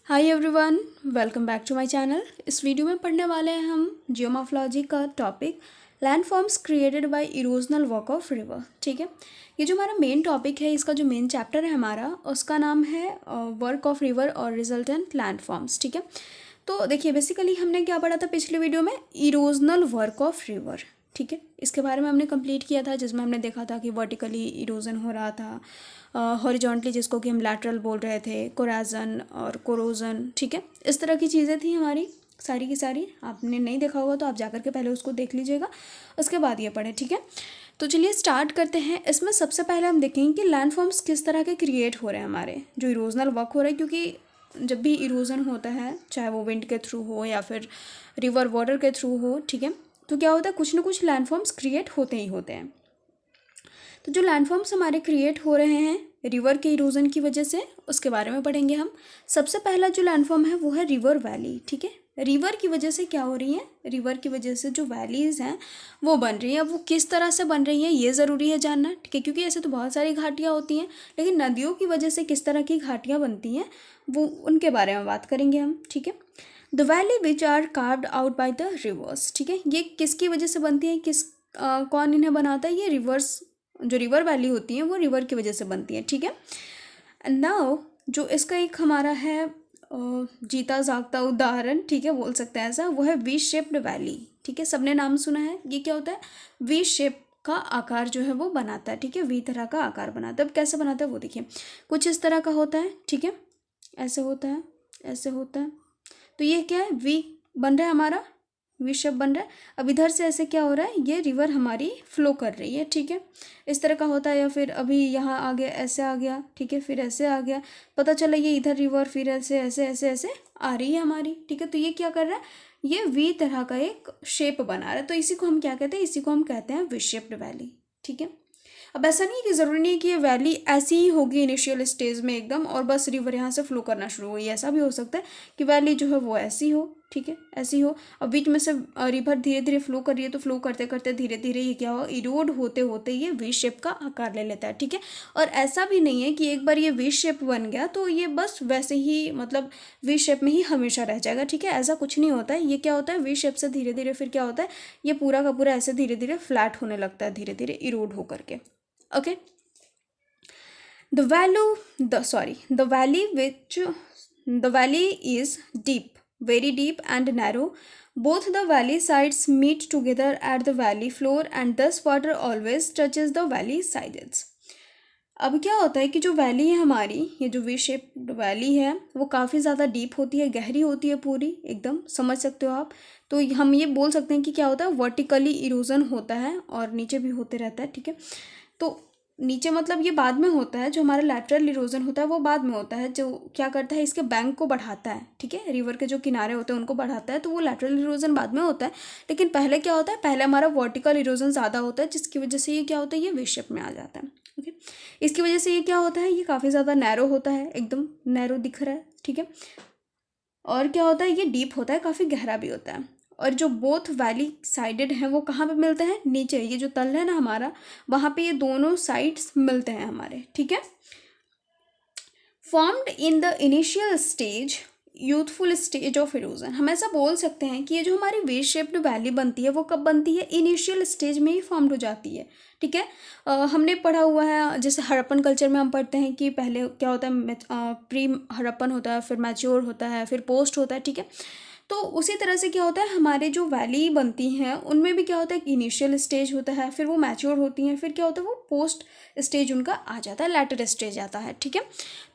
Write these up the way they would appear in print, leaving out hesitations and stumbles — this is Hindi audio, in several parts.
Hi everyone, welcome back to my channel. इस वीडियो में पढ़ने वाले हैं हम जियोमॉर्फोलॉजी का topic landforms created by erosional work of river. ठीक है, ये जो हमारा मेन टॉपिक है, इसका जो मेन चैप्टर है हमारा, उसका नाम है वर्क ऑफ रिवर और रिजल्टेंट लैंडफॉर्म्स। ठीक है, तो देखिए बेसिकली हमने क्या पढ़ा था पिछले वीडियो में, इरोजनल वर्क ऑफ रिवर। ठीक है, इसके बारे में हमने कंप्लीट किया था, जिसमें हमने देखा था कि वर्टिकली इरोजन हो रहा था, हॉरिजॉन्टली जिसको कि हम लैटरल बोल रहे थे, कोराजन और कोरोजन। ठीक है, इस तरह की चीज़ें थी हमारी सारी की सारी। आपने नहीं देखा होगा तो आप जाकर के पहले उसको देख लीजिएगा, उसके बाद ये पढ़ें। ठीक है, तो चलिए स्टार्ट करते हैं। इसमें सबसे पहले हम देखेंगे कि लैंडफॉर्म्स किस तरह के क्रिएट हो रहे हैं हमारे, जो इरोजनल वर्क हो रहा है। क्योंकि जब भी इरोजन होता है, चाहे वो विंड के थ्रू हो या फिर रिवर वाटर के थ्रू हो, ठीक है, तो क्या होता है, कुछ ना कुछ लैंडफॉर्म्स क्रिएट होते ही होते हैं। तो जो लैंडफॉर्म्स हमारे क्रिएट हो रहे हैं रिवर के इरोजन की वजह से, उसके बारे में पढ़ेंगे हम। सबसे पहला जो लैंडफॉर्म है वो है रिवर वैली। ठीक है, रिवर की वजह से क्या हो रही है, रिवर की वजह से जो वैलीज़ हैं वो बन रही हैं। अब वो किस तरह से बन रही हैं ये ज़रूरी है जानना। ठीक है, क्योंकि ऐसे तो बहुत सारी घाटियाँ होती हैं, लेकिन नदियों की वजह से किस तरह की घाटियाँ बनती हैं वो उनके बारे में बात करेंगे हम। ठीक है, the valley which are carved out by the rivers. ठीक है, ये किसकी वजह से बनती है, कौन इन्हें बनाता है, ये रिवर्स, जो रिवर वैली होती हैं वो रिवर की वजह से बनती हैं। ठीक है, नाउ जो इसका एक हमारा है जीता जागता उदाहरण, ठीक है, बोल सकते हैं ऐसा, वो है वी शेप्ड वैली। ठीक है, सबने नाम सुना है। ये क्या होता है, वी शेप का आकार जो है वो बनाता है। ठीक है, वी तरह का आकार बनाता है। अब कैसे बनाता है वो देखिए, कुछ इस तरह का होता है। ठीक है, ऐसे होता है, ऐसे होता है। तो ये क्या है, वी बन रहा है हमारा, वी शेप बन रहा है। अब इधर से ऐसे क्या हो रहा है, ये रिवर हमारी फ्लो कर रही है। ठीक है, इस तरह का होता है। या फिर अभी यहाँ आ गया, ऐसे आ गया, ठीक है, फिर ऐसे आ गया, पता चला ये इधर रिवर, फिर ऐसे ऐसे ऐसे ऐसे आ रही है हमारी। ठीक है, तो ये क्या कर रहा है, ये वी तरह का एक शेप बना रहा है। तो इसी को हम क्या कहते हैं, इसी को हम कहते हैं वी शेप्ड वैली। ठीक है, अब ऐसा नहीं है कि ज़रूरी नहीं है कि ये वैली ऐसी ही होगी इनिशियल स्टेज में एकदम, और बस रिवर यहाँ से फ्लो करना शुरू हुई। ऐसा भी हो सकता है कि वैली जो है वो ऐसी हो। ठीक है, ऐसी हो, अब बीच में से रिवर धीरे धीरे फ्लो कर रही है, तो फ्लो करते करते धीरे धीरे ये क्या हो, इरोड होते होते ये वी शेप का आकार ले लेता है। ठीक है, और ऐसा भी नहीं है कि एक बार ये वी शेप बन गया तो ये बस वैसे ही, मतलब वी शेप में ही हमेशा रह जाएगा। ठीक है, ऐसा कुछ नहीं होता है। ये क्या होता है, वी शेप से धीरे धीरे फिर क्या होता है, ये पूरा का पूरा ऐसे धीरे धीरे फ्लैट होने लगता है, धीरे धीरे इरोड होकर के। Okay, the valley is deep, very deep and narrow. Both the valley sides meet together at the valley floor and thus water always touches the valley sides. अब क्या होता है कि जो वैली है हमारी, ये जो वी शेप वैली है वो काफ़ी ज़्यादा डीप होती है, गहरी होती है पूरी एकदम, समझ सकते हो आप। तो हम ये बोल सकते हैं कि क्या होता है, वर्टिकली इरोजन होता है और नीचे भी होते रहता है। ठीक है, तो नीचे मतलब ये बाद में होता है, जो हमारा लैटरल इरोजन होता है वो बाद में होता है, जो क्या करता है इसके बैंक को बढ़ाता है। ठीक है, रिवर के जो किनारे होते हैं उनको बढ़ाता है, तो वो लैटरल इरोजन बाद में होता है। लेकिन पहले क्या होता है, पहले हमारा वर्टिकल इरोजन ज़्यादा होता है, जिसकी वजह से ये क्या होता है, ये वी शेप में आ जाता है। ओके, इसकी वजह से ये क्या होता है, ये काफ़ी ज़्यादा नैरो होता है, एकदम नैरो दिख रहा है। ठीक है, और क्या होता है, ये डीप होता है, काफ़ी गहरा भी होता है। और जो बोथ वैली साइडेड हैं वो कहाँ पे मिलते हैं, नीचे, ये जो तल है ना हमारा, वहाँ पे ये दोनों साइड्स मिलते हैं हमारे। ठीक है, formed in the initial stage, youthful stage of erosion. हम ऐसा बोल सकते हैं कि ये जो हमारी वे शेप्ड वैली बनती है वो कब बनती है, इनिशियल स्टेज में ही फॉर्म्ड हो जाती है। ठीक है, हमने पढ़ा हुआ है, जैसे हड़प्पन कल्चर में हम पढ़ते हैं कि पहले क्या होता है, प्री हड़प्पन होता है, फिर मैच्योर होता है, फिर पोस्ट होता है। ठीक है, तो उसी तरह से क्या होता है, हमारे जो वैली बनती हैं उनमें भी क्या होता है, एक इनिशियल स्टेज होता है, फिर वो मैच्योर होती हैं, फिर क्या होता है, वो पोस्ट स्टेज उनका आ जाता है, लैटर स्टेज आता है। ठीक है,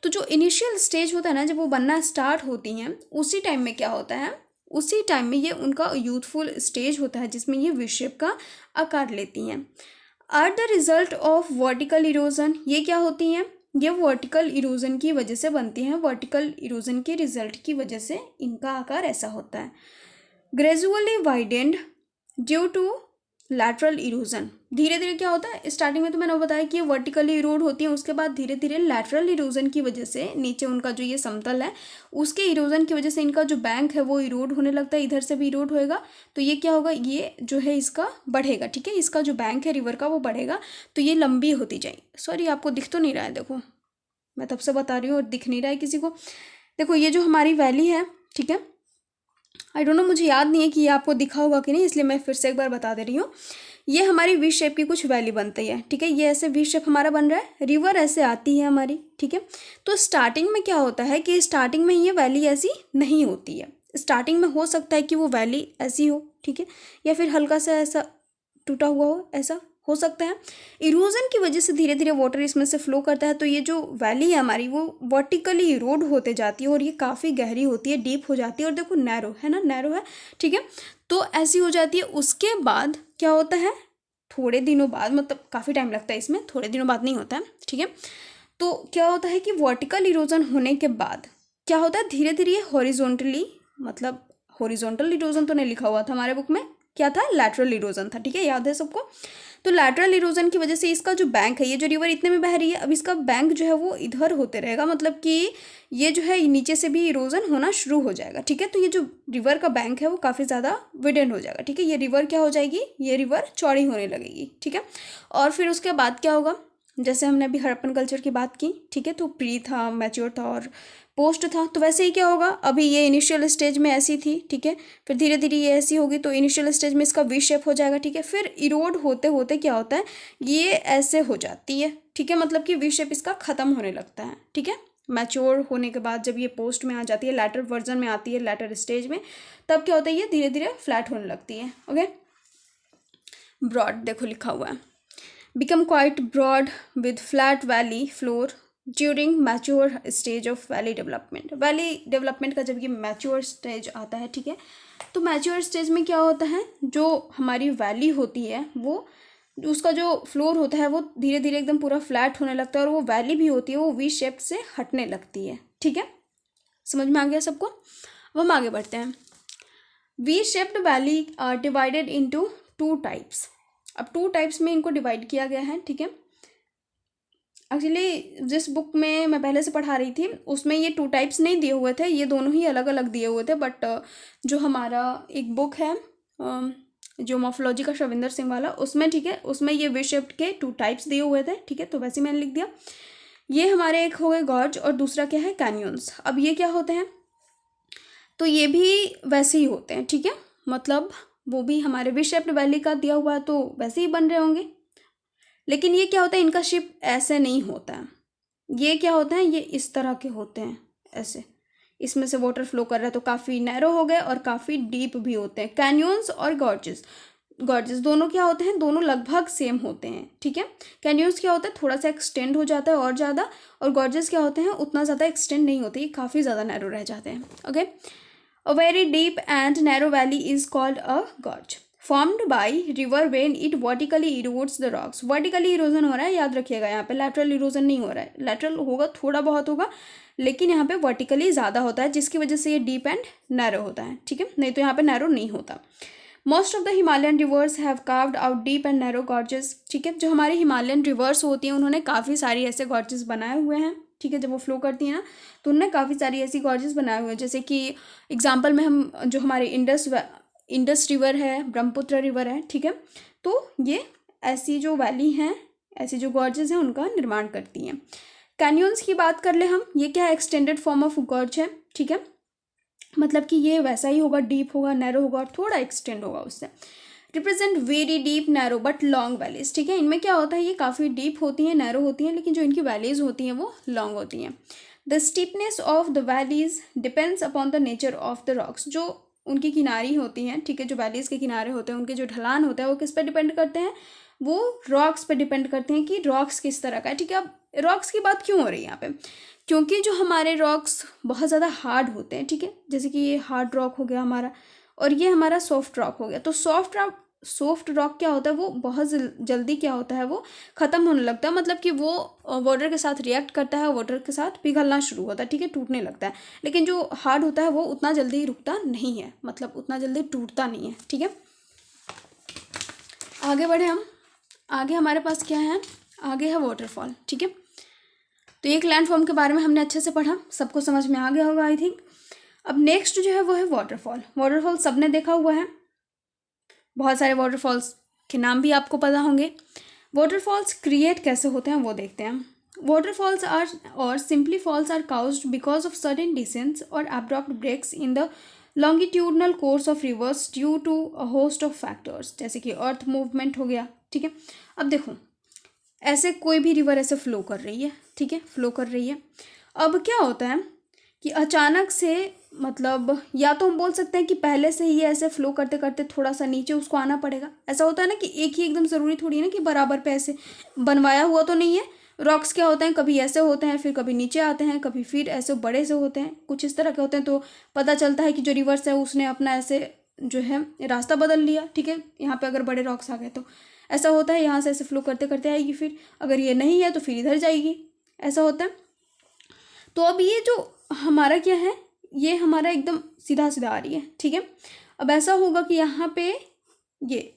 तो जो इनिशियल स्टेज होता है ना, जब वो बनना स्टार्ट होती हैं उसी टाइम में क्या होता है, उसी टाइम में ये उनका यूथफुल स्टेज होता है, जिसमें ये वी शेप का आकार लेती हैं। Are the result of vertical erosion, ये क्या होती हैं, ये वर्टिकल इरोजन की वजह से बनती हैं, वर्टिकल इरोजन के रिजल्ट की वजह से इनका आकार ऐसा होता है। Gradually widened due to lateral erosion, धीरे धीरे क्या होता है, स्टार्टिंग में तो मैंने बताया कि ये वर्टिकली इरोड होती है, उसके बाद धीरे धीरे लैटरल इरोजन की वजह से नीचे उनका जो ये समतल है उसके इरोजन की वजह से इनका जो बैंक है वो इरोड होने लगता है, इधर से भी इरोड होएगा, तो ये क्या होगा, ये जो है इसका बढ़ेगा। ठीक है, इसका जो बैंक है रिवर का वो बढ़ेगा, तो ये लंबी होती जाएगी। सॉरी, आपको दिख तो नहीं रहा है, देखो मैं तब से बता रही हूँ और दिख नहीं रहा है किसी को। देखो ये जो हमारी वैली है, ठीक है, आई डोंट नो, मुझे याद नहीं है कि ये आपको दिखा होगा कि नहीं, इसलिए मैं फिर से एक बार बता दे रही हूँ। ये हमारी वी शेप की कुछ वैली बनती है, ठीक है, ये ऐसे वी शेप हमारा बन रहा है, रिवर ऐसे आती है हमारी, ठीक है। तो स्टार्टिंग में क्या होता है कि स्टार्टिंग में ये वैली ऐसी नहीं होती है। स्टार्टिंग में हो सकता है कि वो वैली ऐसी हो, ठीक है, या फिर हल्का सा ऐसा टूटा हुआ हो, ऐसा हो सकता है। इरोजन की वजह से धीरे धीरे वाटर इसमें से फ्लो करता है, तो ये जो वैली है हमारी वो वर्टिकली इरोड होते जाती है और ये काफ़ी गहरी होती है, डीप हो जाती है, और देखो नैरो है ना, नैरो है, ठीक है। तो ऐसी हो जाती है। उसके बाद क्या होता है, थोड़े दिनों बाद, मतलब काफ़ी टाइम लगता है इसमें, थोड़े दिनों बाद नहीं होता है, ठीक है। तो क्या होता है कि वर्टिकल इरोजन होने के बाद क्या होता है, धीरे धीरे ये हॉरिजॉन्टली, मतलब हॉरिजॉन्टल इरोजन तो नहीं लिखा हुआ था हमारे बुक में, क्या था, लैटरल इरोजन था, ठीक है, याद है सबको। तो लैटरल इरोजन की वजह से इसका जो बैंक है, ये जो रिवर इतने में बह रही है, अब इसका बैंक जो है वो इधर होते रहेगा, मतलब कि ये जो है नीचे से भी इरोजन होना शुरू हो जाएगा, ठीक है। तो ये जो रिवर का बैंक है वो काफ़ी ज़्यादा विडेंट हो जाएगा, ठीक है। ये रिवर क्या हो जाएगी, ये रिवर चौड़ी होने लगेगी, ठीक है। और फिर उसके बाद क्या होगा, जैसे हमने अभी हड़प्पन कल्चर की बात की, ठीक है, तो प्री था, मैच्योर था और पोस्ट था, तो वैसे ही क्या होगा, अभी ये इनिशियल स्टेज में ऐसी थी, ठीक है, फिर धीरे धीरे ये ऐसी होगी, तो इनिशियल स्टेज में इसका वी शेप हो जाएगा, ठीक है। फिर इरोड होते होते क्या होता है, ये ऐसे हो जाती है, ठीक है, मतलब कि वी शेप इसका ख़त्म होने लगता है, ठीक है। मैच्योर होने के बाद जब ये पोस्ट में आ जाती है, लैटर वर्जन में आती है, लैटर स्टेज में, तब क्या होता है, ये धीरे धीरे फ्लैट होने लगती है। ओके, ब्रॉड देखो लिखा हुआ है, become quite broad with flat valley floor during mature stage of valley development। valley development का जब ये mature stage आता है, ठीक है, तो mature stage में क्या होता है, जो हमारी वैली होती है वो, उसका जो फ्लोर होता है वो धीरे धीरे एकदम पूरा फ्लैट होने लगता है, और वो वैली भी होती है वो वी शेप से हटने लगती है, ठीक है। समझ में आ गया सबको। अब हम आगे बढ़ते हैं। V shaped valley are divided into two types. अब टू टाइप्स में इनको डिवाइड किया गया है, ठीक है। एक्चुअली जिस बुक में मैं पहले से पढ़ा रही थी उसमें ये टू टाइप्स नहीं दिए हुए थे, ये दोनों ही अलग अलग दिए हुए थे, बट जो हमारा एक बुक है जो मॉर्फोलॉजी का शविंदर सिंह वाला, उसमें, ठीक है, उसमें ये वी शेप्ड के टू टाइप्स दिए हुए थे, ठीक है, तो वैसे मैंने लिख दिया। ये हमारे एक हो गए गॉर्ज और दूसरा क्या है, कैन्यन्स। अब ये क्या होते हैं, तो ये भी वैसे ही होते हैं, ठीक है, मतलब वो भी हमारे वी शेप्ड वैली का दिया हुआ है तो वैसे ही बन रहे होंगे, लेकिन ये क्या होता है, इनका शेप ऐसे नहीं होता है। ये क्या होता है, ये इस तरह के होते हैं, ऐसे, इसमें से वाटर फ्लो कर रहा है तो काफ़ी नैरो हो गए और काफ़ी डीप भी होते हैं। कैन्यन्स और गॉर्जेस, गॉर्जेस दोनों क्या होते हैं, दोनों लगभग सेम होते हैं, ठीक है। कैन्यन्स क्या होता है, थोड़ा सा एक्सटेंड हो जाता है और ज़्यादा, और गॉर्जेस क्या होते हैं, उतना ज़्यादा एक्सटेंड नहीं होते, काफ़ी ज़्यादा नैरो रह जाते हैं। Okay, a very deep and narrow valley is called a gorge formed by river when it vertically erodes the rocks। vertically erosion हो रहा है, याद रखिएगा, यहाँ पे lateral erosion नहीं हो रहा है, lateral होगा थोड़ा बहुत होगा, लेकिन यहाँ पे vertically ज़्यादा होता है, जिसकी वजह से ये deep and narrow होता है, ठीक है, नहीं तो यहाँ पे narrow नहीं होता। Most of the Himalayan reverse have carved out deep and narrow gorges, ठीक है, जो हमारे हिमालयन रिवर्स होती हैं उन्होंने काफ़ी सारी ऐसे गॉर्जेस बनाए हुए हैं, ठीक है, जब वो फ्लो करती हैं ना तो उन्होंने काफ़ी सारी ऐसी गॉर्जेस बनाए हुए हैं, जैसे कि एग्जाम्पल में हम जो हमारे इंडस रिवर है, ब्रह्मपुत्र रिवर है, ठीक है, तो ये ऐसी जो वैली हैं, ऐसी जो गॉर्जेस हैं उनका निर्माण करती हैं। कैन्यन्स की बात कर ले हम, ये क्या है, एक्सटेंडेड फॉर्म ऑफ गॉर्ज है, ठीक है, मतलब कि ये वैसा ही होगा, डीप होगा, नैरो होगा और थोड़ा एक्सटेंड होगा उससे। Represent very deep narrow but long valleys, ठीक है, इनमें क्या होता है, ये काफ़ी डीप होती हैं, नैरो होती हैं, लेकिन जो इनकी वैलीज होती हैं वो लॉन्ग होती हैं। The steepness of the valleys depends upon the nature of the rocks. जो उनकी किनारी होती हैं, ठीक है, जो वैलीज के किनारे होते हैं, उनके जो ढलान होता है वो किस पर डिपेंड करते हैं, वो रॉक्स पे डिपेंड करते हैं कि रॉक्स किस तरह का है, ठीक है। अब रॉक्स की बात क्यों हो रही है यहाँ पे, क्योंकि जो हमारे रॉक्स बहुत ज़्यादा हार्ड होते हैं, ठीक है, जैसे कि ये हार्ड रॉक हो गया हमारा, और ये हमारा सॉफ्ट रॉक हो गया। तो सॉफ्ट रॉक क्या होता है, वो बहुत जल्दी क्या होता है, वो ख़त्म होने लगता है, मतलब कि वो वाटर के साथ रिएक्ट करता है, वाटर के साथ पिघलना शुरू होता है, ठीक है, टूटने लगता है। लेकिन जो हार्ड होता है वो उतना जल्दी रुकता नहीं है, मतलब उतना जल्दी टूटता नहीं है, ठीक है। आगे बढ़े हम, आगे हमारे पास क्या है, आगे है वाटरफॉल, ठीक है। तो एक लैंडफॉर्म के बारे में हमने अच्छे से पढ़ा, सबको समझ में आ गया होगा आई थिंक। अब नेक्स्ट जो है वो है वाटरफॉल। वाटरफॉल सबने देखा हुआ है, बहुत सारे वाटरफॉल्स के नाम भी आपको पता होंगे। वाटरफॉल्स क्रिएट कैसे होते हैं वो देखते हैं। Waterfalls are or simply falls are caused because of sudden descents or abrupt breaks in the longitudinal course of rivers due to a host of factors, जैसे कि अर्थ मूवमेंट हो गया। ठीक है, अब देखो ऐसे कोई भी रिवर ऐसे फ्लो कर रही है, ठीक है, फ्लो कर रही है। अब क्या होता है कि अचानक से मतलब या तो हम बोल सकते हैं कि पहले से ही ऐसे फ्लो करते करते थोड़ा सा नीचे उसको आना पड़ेगा। ऐसा होता है ना कि एक ही एकदम ज़रूरी थोड़ी है ना कि बराबर पे ऐसे बनवाया हुआ तो नहीं है। रॉक्स क्या होते हैं, कभी ऐसे होते हैं, फिर कभी नीचे आते हैं, कभी फिर ऐसे बड़े से होते हैं, कुछ इस तरह के होते हैं। तो पता चलता है कि जो रिवर्स है उसने अपना ऐसे जो है रास्ता बदल लिया। ठीक है, यहाँ पे अगर बड़े रॉक्स आ गए तो ऐसा होता है, यहाँ से ऐसे फ्लो करते करते आएगी, फिर अगर ये नहीं है तो फिर इधर जाएगी, ऐसा होता है। तो अब ये जो हमारा क्या है, ये हमारा एकदम सीधा सीधा आ रही है। ठीक है, अब ऐसा होगा कि यहाँ पे ये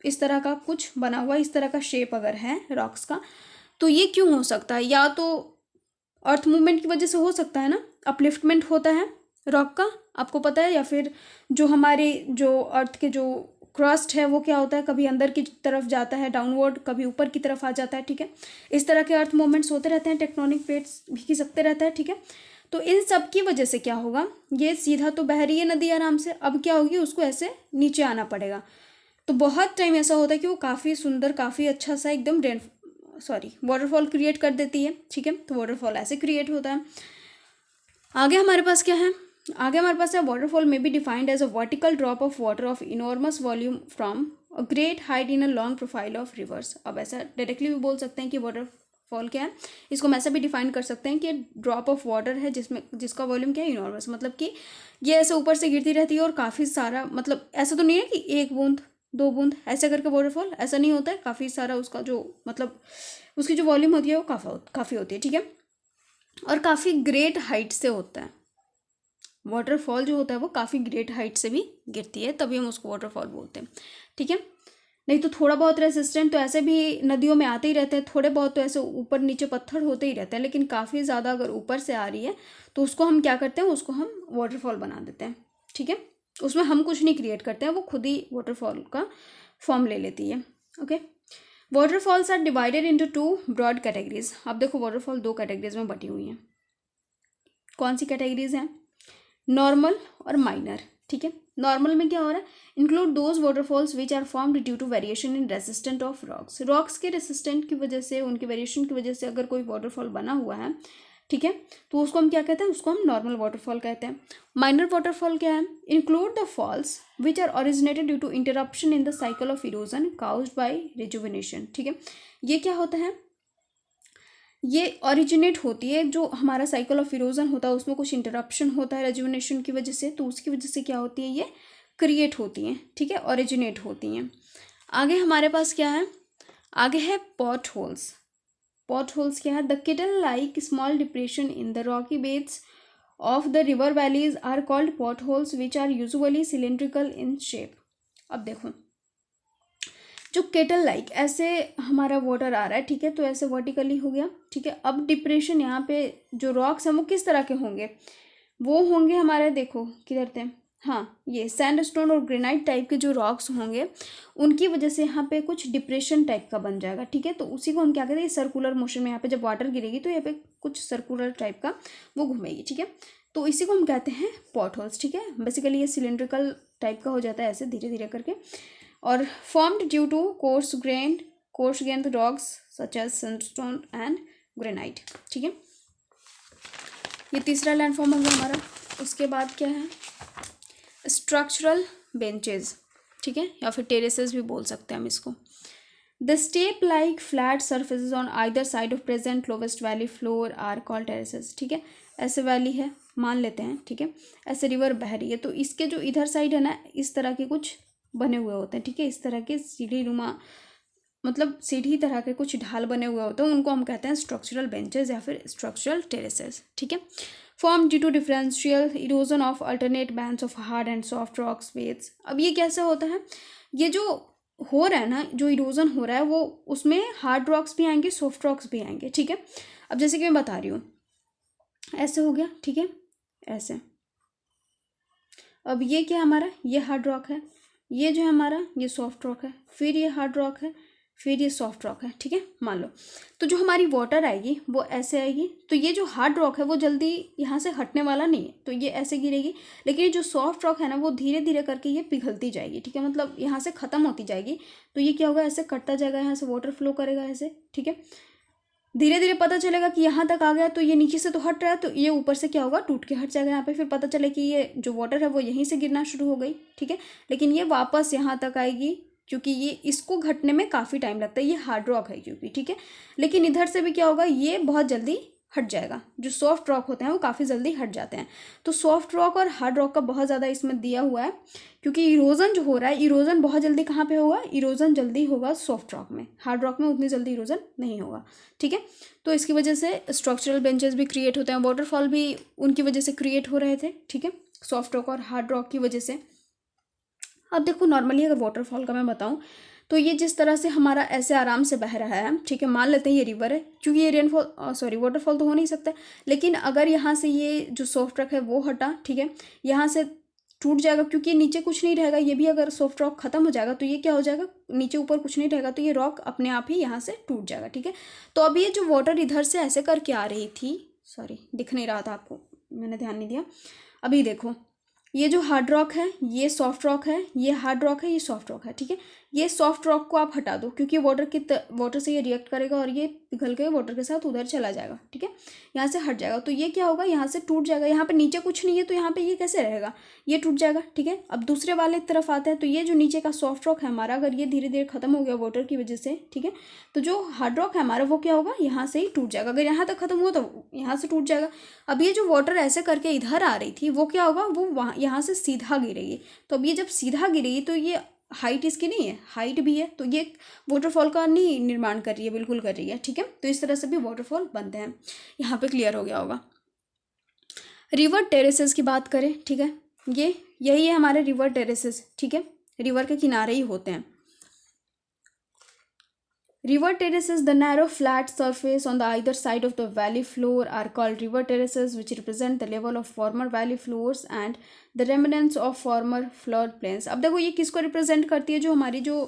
इस तरह का कुछ बना हुआ, इस तरह का शेप अगर है रॉक्स का, तो ये क्यों हो सकता है? या तो अर्थ मूवमेंट की वजह से हो सकता है ना, अपलिफ्टमेंट होता है रॉक का, आपको पता है। या फिर जो हमारे जो अर्थ के जो क्रस्ट है वो क्या होता है, कभी अंदर की तरफ जाता है डाउनवर्ड, कभी ऊपर की तरफ आ जाता है। ठीक है, इस तरह के अर्थ मूवमेंट्स होते रहते हैं, टेक्टोनिक प्लेट्स भी खिसकते रहता है। ठीक है, तो इन सब की वजह से क्या होगा, ये सीधा तो बह रही है नदी आराम से, अब क्या होगी, उसको ऐसे नीचे आना पड़ेगा। तो बहुत टाइम ऐसा होता है कि वो काफ़ी सुंदर, काफ़ी अच्छा सा एकदम वाटरफॉल क्रिएट कर देती है। ठीक है, तो वाटरफॉल ऐसे क्रिएट होता है। आगे हमारे पास क्या है, आगे हमारे पास है वाटरफॉल में be defined as a vertical drop of water of enormous volume from a great height in a long profile of rivers. अब ऐसा डायरेक्टली भी बोल सकते हैं कि वाटरफॉल क्या है, इसको हम ऐसा भी डिफाइन कर सकते हैं कि ड्रॉप ऑफ वाटर है जिसका वॉल्यूम क्या है, इनॉर्मस, मतलब कि ये ऐसे ऊपर से गिरती रहती है और काफ़ी सारा, मतलब ऐसा तो नहीं है कि एक बूंद दो बूंद ऐसे करके वाटरफॉल, ऐसा नहीं होता है, काफ़ी सारा उसका जो मतलब उसकी जो वॉल्यूम होती है वो काफ़ी होती है। ठीक है, और काफ़ी ग्रेट हाइट से होता है। वाटरफॉल जो होता है वो काफ़ी ग्रेट हाइट से भी गिरती है, तभी हम उसको वाटरफॉल बोलते हैं। ठीक है, नहीं तो थोड़ा बहुत रेसिस्टेंट तो ऐसे भी नदियों में आते ही रहते हैं, थोड़े बहुत तो ऐसे ऊपर नीचे पत्थर होते ही रहते हैं, लेकिन काफ़ी ज़्यादा अगर ऊपर से आ रही है तो उसको हम क्या करते हैं, उसको हम वाटरफॉल बना देते हैं। ठीक है, उसमें हम कुछ नहीं क्रिएट करते हैं, वो खुद ही वाटरफॉल का फॉर्म ले लेती है। Okay, waterfalls are divided into 2 broad categories. अब देखो वाटरफॉल 2 कैटेगरीज में बटी हुई हैं। कौन सी कैटेगरीज हैं, नॉर्मल और माइनर। ठीक है, नॉर्मल में क्या हो रहा है, include those waterfalls which are formed due to variation in resistant of rocks. Rocks के रेसिस्टेंट की वजह से, उनके वेरिएशन की वजह से अगर कोई वाटरफॉल बना हुआ है, ठीक है, तो उसको हम क्या कहते हैं, उसको हम नॉर्मल वाटरफॉल कहते हैं। माइनर वाटरफॉल क्या है, include the falls which are originated due to interruption in the cycle of erosion caused by rejuvenation. ठीक है, ये क्या होता है, ये ओरिजिनेट होती है, जो हमारा साइकिल ऑफ इरोजन होता है उसमें कुछ इंटरप्शन होता है रेजुविनेशन की वजह से, तो उसकी वजह से क्या होती है, ये क्रिएट होती हैं। ठीक है, ओरिजिनेट होती हैं। आगे हमारे पास क्या है, आगे है पॉट होल्स। पॉट होल्स क्या है, the kettle like small depression in the rocky beds of the river valleys are called pot holes which are usually cylindrical in shape. अब देखो जो केटल लाइक ऐसे हमारा वाटर आ रहा है, ठीक है, तो ऐसे वर्टिकली हो गया। ठीक है, अब डिप्रेशन यहाँ पे जो रॉक्स हैं वो किस तरह के होंगे, वो होंगे हमारे, देखो किधर थे, हाँ, ये सैंडस्टोन और ग्रेनाइट टाइप के जो रॉक्स होंगे उनकी वजह से यहाँ पे कुछ डिप्रेशन टाइप का बन जाएगा। ठीक है, तो उसी को हम क्या कहते हैं, सर्कुलर मोशन में यहाँ पे जब वाटर गिरेगी तो यहाँ पे कुछ सर्कुलर टाइप का वो घूमेगी। ठीक है, तो इसी को हम कहते हैं पॉट होल्स। ठीक है, बेसिकली ये सिलेंड्रिकल टाइप का हो जाता है ऐसे धीरे धीरे करके, और formed due to coarse grained rocks such as sandstone and granite. ठीक है, ये तीसरा लैंडफॉर्म होगा हमारा। उसके बाद क्या है, स्ट्रक्चरल बेंचेस। ठीक है, या फिर टेरेसेस भी बोल सकते हैं हम इसको। The step like flat surfaces on either side of present lowest valley floor are called terraces. ठीक है, ऐसे वैली है मान लेते हैं, ठीक है, ऐसे रिवर बह रही है, तो इसके जो इधर साइड है ना, इस तरह के कुछ बने हुए होते हैं। ठीक है, इस तरह के सीढ़ी नुमा, मतलब सीढ़ी तरह के कुछ ढाल बने हुए होते हैं, उनको हम कहते हैं स्ट्रक्चरल बेंचेस या फिर स्ट्रक्चरल टेरेसेस। ठीक है, form due to differential erosion of alternate bands of hard and soft rocks wets. अब ये कैसे होता है, ये जो हो रहा है ना, जो इरोजन हो रहा है वो उसमें हार्ड रॉक्स भी आएंगे, सॉफ्ट रॉक्स भी आएंगे। ठीक है, अब जैसे कि मैं बता रही हूँ, ऐसे हो गया। ठीक है, ऐसे, अब ये क्या हमारा, ये हार्ड रॉक है, ये जो है हमारा ये सॉफ्ट रॉक है, फिर ये हार्ड रॉक है, फिर ये सॉफ्ट रॉक है, ठीक है, मान लो। तो जो हमारी वाटर आएगी वो ऐसे आएगी, तो ये जो हार्ड रॉक है वो जल्दी यहाँ से हटने वाला नहीं है, तो ये ऐसे गिरेगी। लेकिन ये जो सॉफ्ट रॉक है ना वो धीरे धीरे करके ये पिघलती जाएगी, ठीक है, मतलब यहाँ से ख़त्म होती जाएगी। तो ये क्या होगा, ऐसे कटता जाएगा, यहाँ से वाटर फ्लो करेगा ऐसे, ठीक है। धीरे धीरे पता चलेगा कि यहाँ तक आ गया, तो ये नीचे से तो हट रहा है, तो ये ऊपर से क्या होगा, टूट के हट जाएगा यहाँ पे। फिर पता चले कि ये जो वाटर है वो यहीं से गिरना शुरू हो गई, ठीक है। लेकिन ये वापस यहाँ तक आएगी, क्योंकि ये इसको घटने में काफ़ी टाइम लगता है, ये हार्ड रॉक है क्योंकि, ठीक है। लेकिन इधर से भी क्या होगा, ये बहुत जल्दी हट जाएगा। जो सॉफ्ट रॉक होते हैं वो काफ़ी जल्दी हट जाते हैं। तो सॉफ्ट रॉक और हार्ड रॉक का बहुत ज़्यादा इसमें दिया हुआ है, क्योंकि इरोजन जो हो रहा है, इरोजन बहुत जल्दी कहाँ पे होगा, इरोजन जल्दी होगा सॉफ्ट रॉक में, हार्ड रॉक में उतनी जल्दी इरोजन नहीं होगा, ठीक है। तो इसकी वजह से स्ट्रक्चरल बेंचेस भी क्रिएट होते हैं, वाटरफॉल भी उनकी वजह से क्रिएट हो रहे थे, ठीक है, सॉफ्ट रॉक और हार्ड रॉक की वजह से। अब देखो नॉर्मली अगर वाटरफॉल का मैं बताऊँ तो ये जिस तरह से हमारा ऐसे आराम से बह रहा है, ठीक है, मान लेते हैं ये रिवर है, क्योंकि ये वाटरफॉल तो हो नहीं सकता। लेकिन अगर यहाँ से ये जो सॉफ्ट रॉक है वो हटा, ठीक है, यहाँ से टूट जाएगा, क्योंकि नीचे कुछ नहीं रहेगा। ये भी अगर सॉफ्ट रॉक खत्म हो जाएगा तो ये क्या हो जाएगा, नीचे ऊपर कुछ नहीं रहेगा, तो ये रॉक अपने आप ही यहाँ से टूट जाएगा, ठीक है। तो अब ये जो वाटर इधर से ऐसे करके आ रही थी, सॉरी दिख नहीं रहा था आपको, मैंने ध्यान नहीं दिया। अभी देखो ये जो हार्ड रॉक है, ये सॉफ्ट रॉक है, ये हार्ड रॉक है, ये सॉफ्ट रॉक है, ठीक है। ये सॉफ्ट रॉक को आप हटा दो, क्योंकि वाटर से ये रिएक्ट करेगा और ये पिघल के वाटर के साथ उधर चला जाएगा, ठीक है, यहाँ से हट जाएगा। तो ये क्या होगा, यहाँ से टूट जाएगा। यहाँ पे नीचे कुछ नहीं है तो यहाँ पे ये कैसे रहेगा, ये टूट जाएगा, ठीक है। अब दूसरे वाले तरफ आते हैं, तो ये जो नीचे का सॉफ्ट रॉक है हमारा, अगर ये धीरे धीरे खत्म हो गया वाटर की वजह से, ठीक है, तो जो हार्ड रॉक है हमारा वो क्या होगा, यहाँ से ही टूट जाएगा। अगर यहाँ तक खत्म हुआ तो यहाँ से टूट जाएगा। अब ये जो वाटर ऐसे करके इधर आ रही थी वो क्या होगा, वो वहाँ यहाँ से सीधा गिरेगी। तो अब ये जब सीधा गिरेगी तो ये हाइट इसकी नहीं है, हाइट भी है, तो ये वाटरफॉल का नहीं निर्माण कर रही है, बिल्कुल कर रही है, ठीक है। तो इस तरह से भी वाटरफॉल बनते हैं। यहाँ पे क्लियर हो गया होगा। रिवर टेरेसेस की बात करें, ठीक है, यही है हमारे रिवर टेरेसेस, ठीक है, रिवर के किनारे ही होते हैं। River terraces, the narrow flat surface on the either side of the valley floor, are called river terraces, which represent the level of former valley floors and the remnants of former flood plains. अब देखो ये किसको रिप्रेजेंट करती है, जो हमारी जो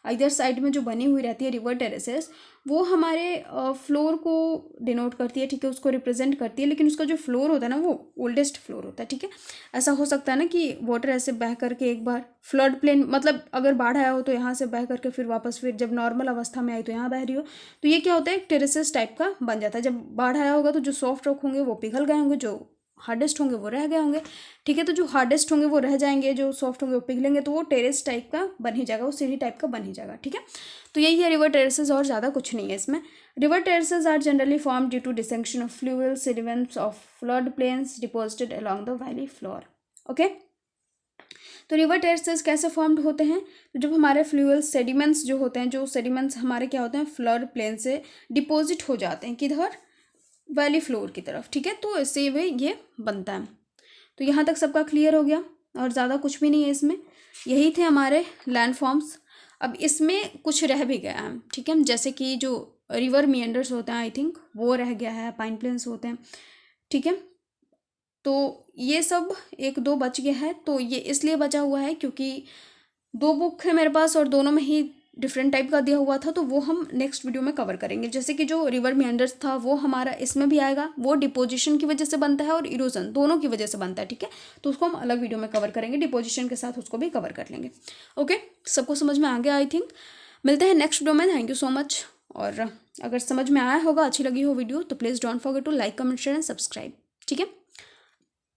इधर साइड में जो बनी हुई रहती है रिवर टेरेसेस, वो हमारे फ्लोर को डिनोट करती है, ठीक है, उसको रिप्रेजेंट करती है। लेकिन उसका जो फ्लोर होता है ना वो ओल्डेस्ट फ्लोर होता है, ठीक है। ऐसा हो सकता है ना कि वाटर ऐसे बह करके एक बार फ्लड प्लेन, मतलब अगर बाढ़ आया हो तो यहाँ से बह करके फिर वापस, फिर जब नॉर्मल अवस्था में आई तो यहाँ बह रही हो, तो ये क्या होता है, एक टेरेसेस टाइप का बन जाता है। जब बाढ़ आया होगा तो जो सॉफ्ट रॉक होंगे वो पिघल गए होंगे, जो हार्डेस्ट होंगे वो रह गए होंगे, ठीक है। तो जो हार्डेस्ट होंगे वो रह जाएंगे, जो सॉफ्ट होंगे वो पिघलेंगे, तो वो टेरेस टाइप का बन ही जाएगा, वो सीढ़ी टाइप का बन ही जाएगा, ठीक है। तो यही है रिवर टेरेसेस, और ज़्यादा कुछ नहीं है इसमें। River terraces are generally form due to dissection of fluvial sediments of flood plains deposited along the valley floor. Okay, तो रिवर टेरेसेस कैसे फॉर्म्ड होते हैं, तो जब हमारे फ्लूवियल सेडिमेंट्स जो होते हैं, जो सेडिमेंट्स हमारे क्या होते हैं, फ्लड प्लेन से डिपॉजिट हो जाते हैं, किधर, वैली फ्लोर की तरफ, ठीक है। तो इससे वे ये बनता है। तो यहाँ तक सबका क्लियर हो गया, और ज़्यादा कुछ भी नहीं है इसमें। यही थे हमारे लैंड फॉर्म्स। अब इसमें कुछ रह भी गया है, ठीक है, जैसे कि जो रिवर मिएंडर्स होते हैं, आई थिंक वो रह गया है, पाइन प्लेन्स होते हैं, ठीक है। तो ये सब एक दो बच गया है। तो ये इसलिए बचा हुआ है क्योंकि दो बुक है मेरे पास और दोनों में ही डिफरेंट टाइप का दिया हुआ था, तो वो हम नेक्स्ट वीडियो में कवर करेंगे। जैसे कि जो रिवर मिएंडर्स था वो हमारा इसमें भी आएगा, वो डिपोजिशन की वजह से बनता है और इरोजन दोनों की वजह से बनता है, ठीक है। तो उसको हम अलग वीडियो में कवर करेंगे, डिपोजिशन के साथ उसको भी कवर कर लेंगे। ओके, सबको समझ में आ गया आई थिंक। मिलते हैं नेक्स्ट वीडियो में। Thank you so much. और अगर समझ में आया होगा, अच्छी लगी हो वीडियो, तो please don't forget to like, comment, share and subscribe, ठीक है।